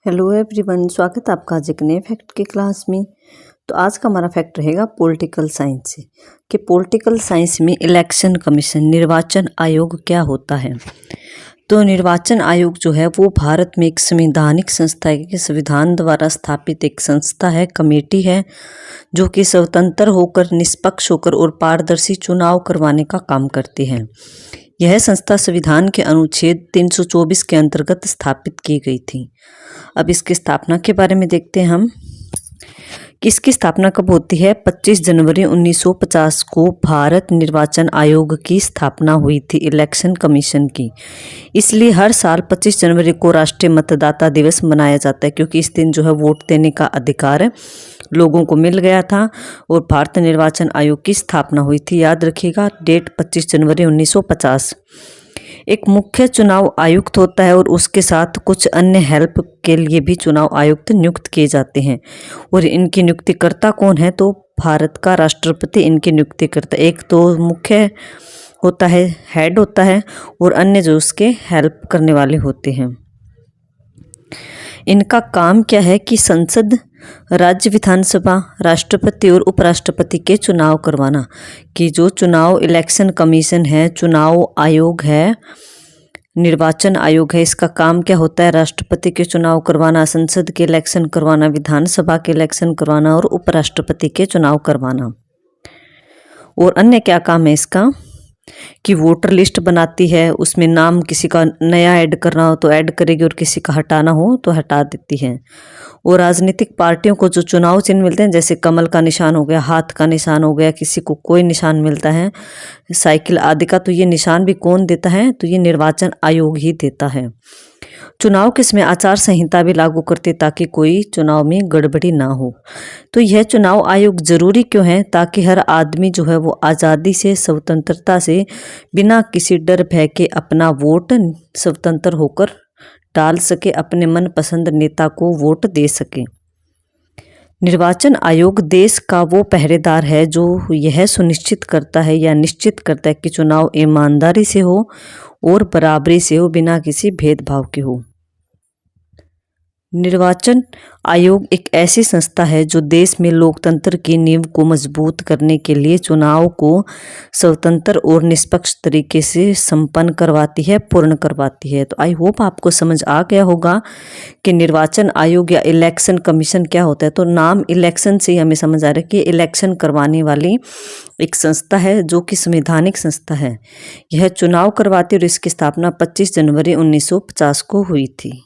Hello everyone, स्वागत है आपका आज एक नए फैक्ट की क्लास में। तो आज का हमारा फैक्ट रहेगा पॉलिटिकल साइंस से कि पॉलिटिकल साइंस में इलेक्शन कमीशन निर्वाचन आयोग क्या होता है। तो निर्वाचन आयोग जो है वो भारत में एक संवैधानिक संस्था है कि संविधान द्वारा स्थापित एक संस्था है, कमेटी है जो कि स्वतंत्र होकर, निष्पक्ष होकर और पारदर्शी चुनाव करवाने का काम करती है। यह संस्था संविधान के अनुच्छेद 324 के अंतर्गत स्थापित की गई थी। अब इसकी स्थापना के बारे में देखते हैं हम कि इसकी स्थापना कब होती है। 25 जनवरी 1950 को भारत निर्वाचन आयोग की स्थापना हुई थी, इलेक्शन कमीशन की। इसलिए हर साल 25 जनवरी को राष्ट्रीय मतदाता दिवस मनाया जाता है, क्योंकि इस दिन जो है वोट देने का अधिकार लोगों को मिल गया था और भारत निर्वाचन आयोग की स्थापना हुई थी। याद रखिएगा डेट 25 जनवरी 1950। एक मुख्य चुनाव आयुक्त होता है और उसके साथ कुछ अन्य हेल्प के लिए भी चुनाव आयुक्त नियुक्त किए जाते हैं। और इनकी नियुक्तिकर्ता कौन है, तो भारत का राष्ट्रपति इनकी नियुक्तिकर्ता। एक तो मुख्य होता है, हेड होता है, और अन्य जो उसके हेल्प करने वाले होते हैं। इनका काम क्या है कि संसद, राज्य विधानसभा, राष्ट्रपति और उपराष्ट्रपति के चुनाव करवाना। कि जो चुनाव इलेक्शन कमीशन है, चुनाव आयोग है, निर्वाचन आयोग है, इसका काम क्या होता है, राष्ट्रपति के चुनाव करवाना, संसद के इलेक्शन करवाना, विधानसभा के इलेक्शन करवाना और उपराष्ट्रपति के चुनाव करवाना। और अन्य क्या काम है इसका कि वोटर लिस्ट बनाती है, उसमें नाम किसी का नया ऐड करना हो तो ऐड करेगी और किसी का हटाना हो तो हटा देती है। और राजनीतिक पार्टियों को जो चुनाव चिन्ह मिलते हैं, जैसे कमल का निशान हो गया, हाथ का निशान हो गया, किसी को कोई निशान मिलता है, साइकिल आदि का, तो ये निशान भी कौन देता है, तो ये निर्वाचन आयोग ही देता है। चुनाव के समय आचार संहिता भी लागू करते ताकि कोई चुनाव में गड़बड़ी ना हो। तो यह चुनाव आयोग जरूरी क्यों है, ताकि हर आदमी जो है वो आज़ादी से, स्वतंत्रता से, बिना किसी डर भय के अपना वोट स्वतंत्र होकर डाल सके, अपने मनपसंद नेता को वोट दे सके। निर्वाचन आयोग देश का वो पहरेदार है जो यह सुनिश्चित करता है या निश्चित करता है कि चुनाव ईमानदारी से हो और बराबरी से हो, बिना किसी भेदभाव के हो। निर्वाचन आयोग एक ऐसी संस्था है जो देश में लोकतंत्र की नींव को मजबूत करने के लिए चुनाव को स्वतंत्र और निष्पक्ष तरीके से संपन्न करवाती है, पूर्ण करवाती है। तो आई होप आपको समझ आ गया होगा कि निर्वाचन आयोग या इलेक्शन कमीशन क्या होता है। तो नाम इलेक्शन से ही हमें समझ आ रहा है कि इलेक्शन करवाने वाली एक संस्था है जो कि संवैधानिक संस्था है। यह चुनाव करवाती और इसकी स्थापना 25 जनवरी 1950 को हुई थी।